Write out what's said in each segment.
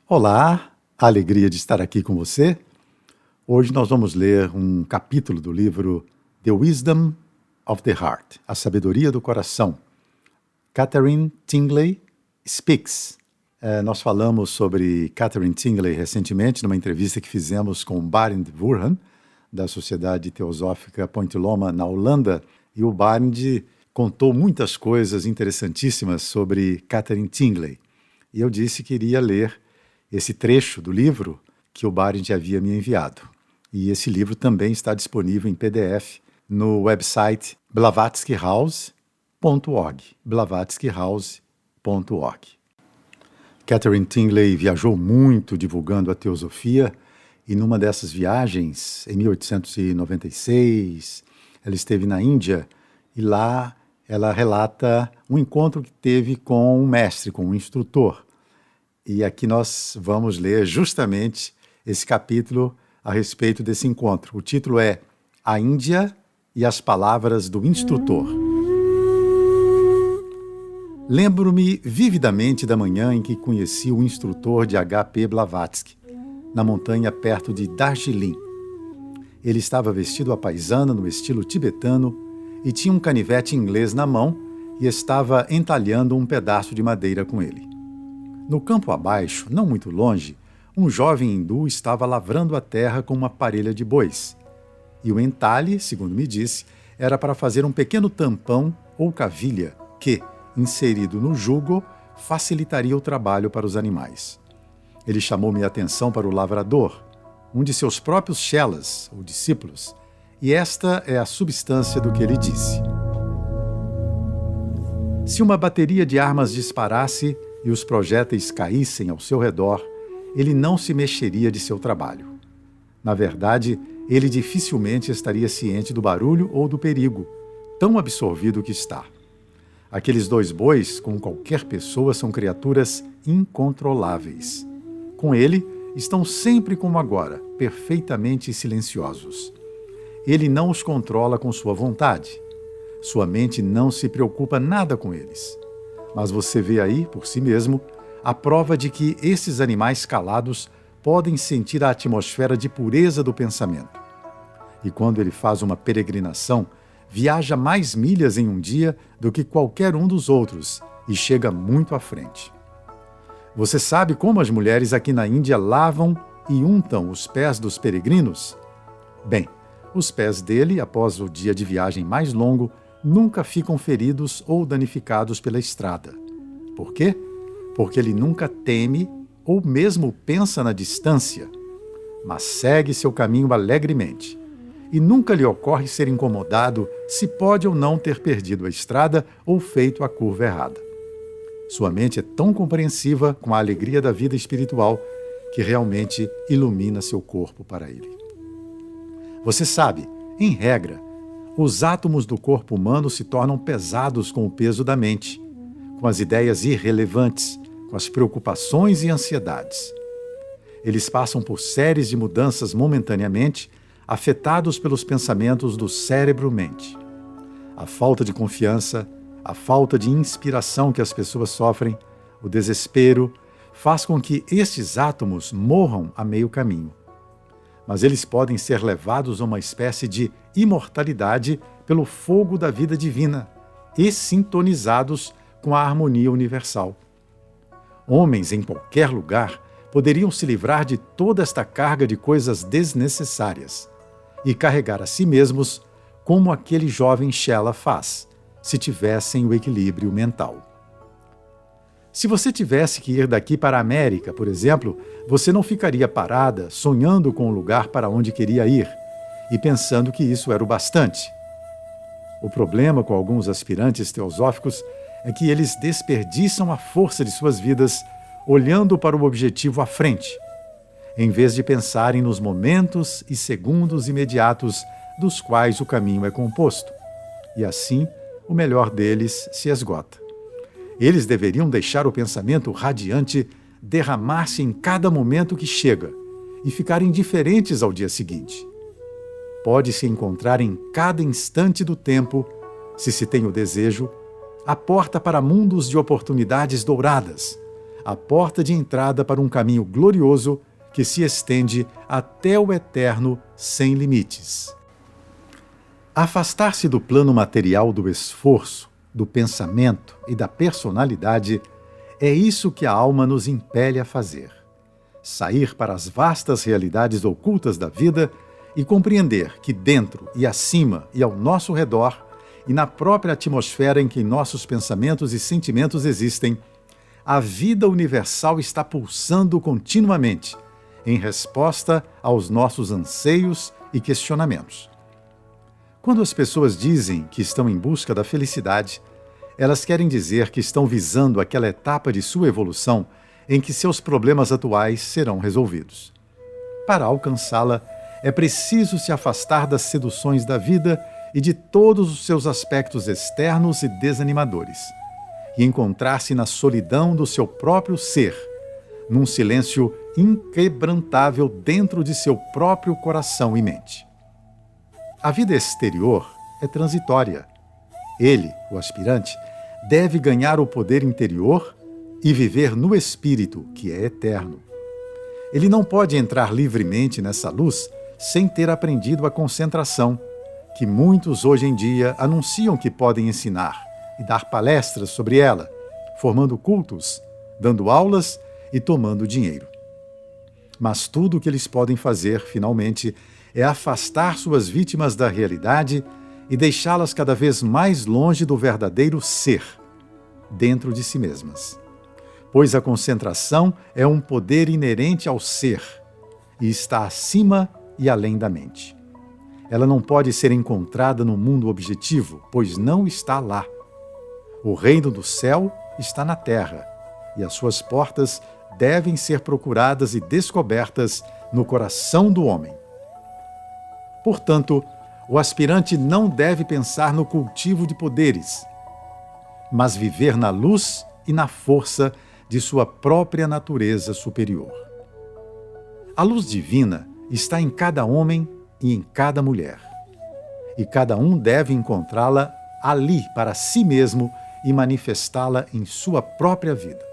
Olá, a alegria de estar aqui com você. Hoje nós vamos ler um capítulo do livro The Wisdom of the Heart, A Sabedoria do Coração. Catherine Tingley Speaks. Nós falamos sobre Catherine Tingley recentemente numa entrevista que fizemos com Barend Wurhan, da Sociedade Teosófica Point Loma, na Holanda, e o Barend contou muitas coisas interessantíssimas sobre Catherine Tingley. E eu disse que iria ler esse trecho do livro que o Barend havia me enviado. E esse livro também está disponível em PDF no website blavatskyhouse.org. blavatskyhouse.org. Catherine Tingley viajou muito divulgando a teosofia, e numa dessas viagens, em 1896, ela esteve na Índia e lá ela relata um encontro que teve com um mestre, com um instrutor. E aqui nós vamos ler justamente esse capítulo a respeito desse encontro. O título é A Índia e as Palavras do Instrutor. Lembro-me vividamente da manhã em que conheci o instrutor de H.P. Blavatsky, na montanha perto de Darjeeling. Ele estava vestido à paisana no estilo tibetano e tinha um canivete inglês na mão e estava entalhando um pedaço de madeira com ele. No campo abaixo, não muito longe, um jovem hindu estava lavrando a terra com uma parelha de bois. E o entalhe, segundo me disse, era para fazer um pequeno tampão ou cavilha que, inserido no jugo, facilitaria o trabalho para os animais. Ele chamou minha atenção para o lavrador, um de seus próprios chelas, ou discípulos, e esta é a substância do que ele disse. Se uma bateria de armas disparasse e os projéteis caíssem ao seu redor, ele não se mexeria de seu trabalho. Na verdade, ele dificilmente estaria ciente do barulho ou do perigo, tão absorvido que está. Aqueles dois bois, com qualquer pessoa, são criaturas incontroláveis. Com ele, estão sempre como agora, perfeitamente silenciosos. Ele não os controla com sua vontade. Sua mente não se preocupa nada com eles. Mas você vê aí, por si mesmo, a prova de que esses animais calados podem sentir a atmosfera de pureza do pensamento. E quando ele faz uma peregrinação, viaja mais milhas em um dia do que qualquer um dos outros e chega muito à frente. Você sabe como as mulheres aqui na Índia lavam e untam os pés dos peregrinos? Bem, os pés dele, após o dia de viagem mais longo, nunca ficam feridos ou danificados pela estrada. Por quê? Porque ele nunca teme ou mesmo pensa na distância, mas segue seu caminho alegremente. E nunca lhe ocorre ser incomodado se pode ou não ter perdido a estrada ou feito a curva errada. Sua mente é tão compreensiva com a alegria da vida espiritual que realmente ilumina seu corpo para ele. Você sabe, em regra, os átomos do corpo humano se tornam pesados com o peso da mente, com as ideias irrelevantes, com as preocupações e ansiedades. Eles passam por séries de mudanças momentaneamente, afetados pelos pensamentos do cérebro-mente. A falta de confiança, a falta de inspiração que as pessoas sofrem, o desespero, faz com que estes átomos morram a meio caminho. Mas eles podem ser levados a uma espécie de imortalidade pelo fogo da vida divina e sintonizados com a harmonia universal. Homens em qualquer lugar poderiam se livrar de toda esta carga de coisas desnecessárias e carregar a si mesmos como aquele jovem Shela faz, se tivessem o equilíbrio mental. Se você tivesse que ir daqui para a América, por exemplo, você não ficaria parada sonhando com o lugar para onde queria ir e pensando que isso era o bastante. O problema com alguns aspirantes teosóficos é que eles desperdiçam a força de suas vidas olhando para o objetivo à frente, em vez de pensarem nos momentos e segundos imediatos dos quais o caminho é composto. E assim, o melhor deles se esgota. Eles deveriam deixar o pensamento radiante derramar-se em cada momento que chega e ficar indiferentes ao dia seguinte. Pode-se encontrar em cada instante do tempo, se se tem o desejo, a porta para mundos de oportunidades douradas, a porta de entrada para um caminho glorioso que se estende até o eterno sem limites. Afastar-se do plano material do esforço, do pensamento e da personalidade é isso que a alma nos impele a fazer. Sair para as vastas realidades ocultas da vida e compreender que dentro e acima e ao nosso redor e na própria atmosfera em que nossos pensamentos e sentimentos existem, a vida universal está pulsando continuamente, em resposta aos nossos anseios e questionamentos. Quando as pessoas dizem que estão em busca da felicidade, elas querem dizer que estão visando aquela etapa de sua evolução em que seus problemas atuais serão resolvidos. Para alcançá-la, é preciso se afastar das seduções da vida e de todos os seus aspectos externos e desanimadores, e encontrar-se na solidão do seu próprio ser, num silêncio inquebrantável dentro de seu próprio coração e mente. A vida exterior é transitória. Ele, o aspirante, deve ganhar o poder interior e viver no espírito, que é eterno. Ele não pode entrar livremente nessa luz sem ter aprendido a concentração, que muitos hoje em dia anunciam que podem ensinar e dar palestras sobre ela, formando cultos, dando aulas e tomando dinheiro. Mas tudo o que eles podem fazer, finalmente, é afastar suas vítimas da realidade e deixá-las cada vez mais longe do verdadeiro ser, dentro de si mesmas. Pois a concentração é um poder inerente ao ser e está acima e além da mente. Ela não pode ser encontrada no mundo objetivo, pois não está lá. O reino do céu está na terra, e as suas portas devem ser procuradas e descobertas no coração do homem. Portanto, o aspirante não deve pensar no cultivo de poderes, mas viver na luz e na força de sua própria natureza superior. A luz divina está em cada homem e em cada mulher, e cada um deve encontrá-la ali para si mesmo e manifestá-la em sua própria vida.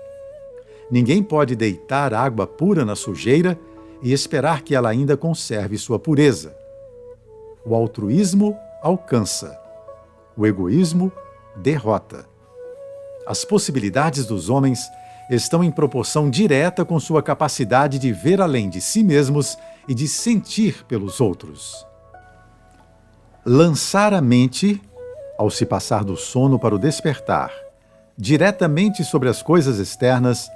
Ninguém pode deitar água pura na sujeira e esperar que ela ainda conserve sua pureza. O altruísmo alcança, o egoísmo derrota. As possibilidades dos homens estão em proporção direta com sua capacidade de ver além de si mesmos e de sentir pelos outros. Lançar a mente, ao se passar do sono para o despertar, diretamente sobre as coisas externas,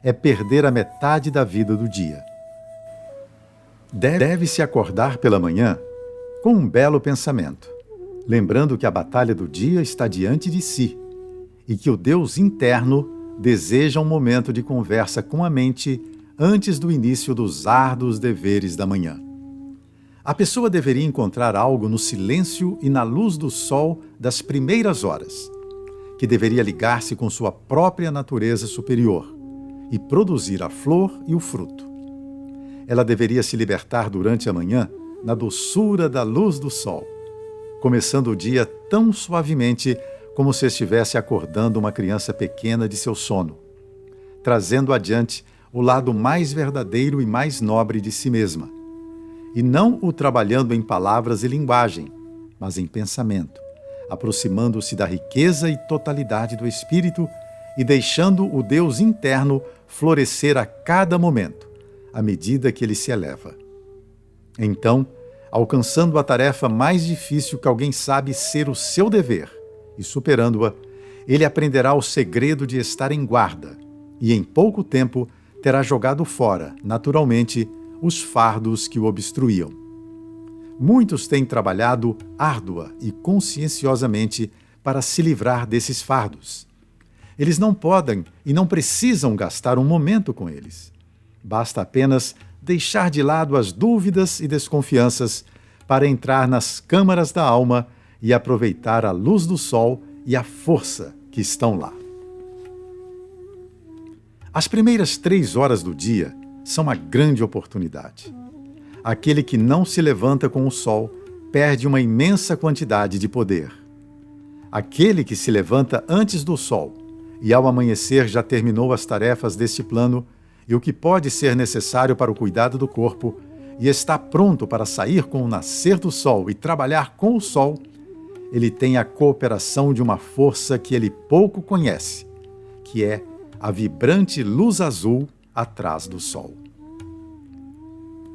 é perder a metade da vida do dia. Deve-se acordar pela manhã com um belo pensamento, lembrando que a batalha do dia está diante de si e que o Deus interno deseja um momento de conversa com a mente antes do início dos árduos deveres da manhã. A pessoa deveria encontrar algo no silêncio e na luz do sol das primeiras horas, que deveria ligar-se com sua própria natureza superior e produzir a flor e o fruto. Ela deveria se libertar durante a manhã na doçura da luz do sol, começando o dia tão suavemente como se estivesse acordando uma criança pequena de seu sono, trazendo adiante o lado mais verdadeiro e mais nobre de si mesma, e não o trabalhando em palavras e linguagem, mas em pensamento, aproximando-se da riqueza e totalidade do espírito e deixando o Deus interno florescer a cada momento, à medida que ele se eleva. Então, alcançando a tarefa mais difícil que alguém sabe ser o seu dever, e superando-a, ele aprenderá o segredo de estar em guarda, e em pouco tempo terá jogado fora, naturalmente, os fardos que o obstruíam. Muitos têm trabalhado árdua e conscienciosamente para se livrar desses fardos. Eles não podem e não precisam gastar um momento com eles. Basta apenas deixar de lado as dúvidas e desconfianças para entrar nas câmaras da alma e aproveitar a luz do sol e a força que estão lá. As primeiras 3 horas do dia são uma grande oportunidade. Aquele que não se levanta com o sol perde uma imensa quantidade de poder. Aquele que se levanta antes do sol e ao amanhecer já terminou as tarefas deste plano e o que pode ser necessário para o cuidado do corpo, e está pronto para sair com o nascer do sol e trabalhar com o sol, ele tem a cooperação de uma força que ele pouco conhece, que é a vibrante luz azul atrás do sol.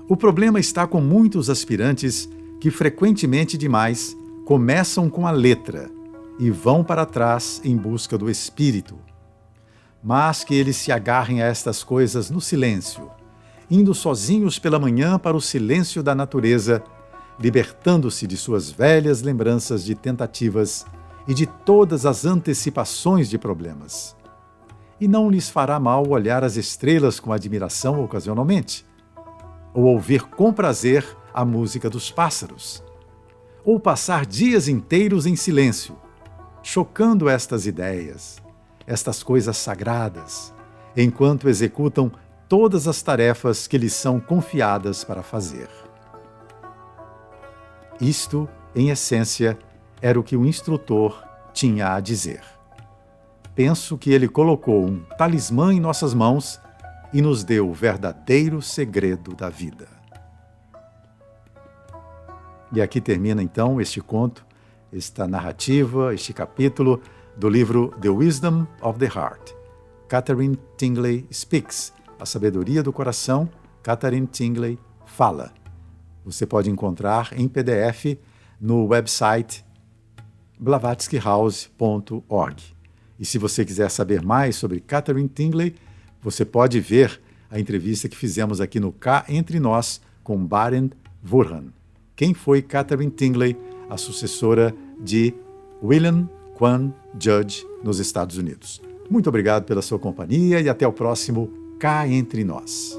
O problema está com muitos aspirantes que frequentemente demais começam com a letra e vão para trás em busca do espírito. Mas que eles se agarrem a estas coisas no silêncio, indo sozinhos pela manhã para o silêncio da natureza, libertando-se de suas velhas lembranças de tentativas e de todas as antecipações de problemas. E não lhes fará mal olhar as estrelas com admiração ocasionalmente, ou ouvir com prazer a música dos pássaros, ou passar dias inteiros em silêncio, chocando estas ideias, estas coisas sagradas, enquanto executam todas as tarefas que lhes são confiadas para fazer. Isto, em essência, era o que o instrutor tinha a dizer. Penso que ele colocou um talismã em nossas mãos e nos deu o verdadeiro segredo da vida. E aqui termina então este conto, esta narrativa, este capítulo do livro The Wisdom of the Heart. Catherine Tingley Speaks, a sabedoria do coração, Catherine Tingley fala. Você pode encontrar em PDF no website blavatskyhouse.org. E se você quiser saber mais sobre Catherine Tingley, você pode ver a entrevista que fizemos aqui no Cá Entre Nós com Barend Wurhan. Quem foi Catherine Tingley, a sucessora de William Quan Judge nos Estados Unidos. Muito obrigado pela sua companhia e até o próximo Cá Entre Nós.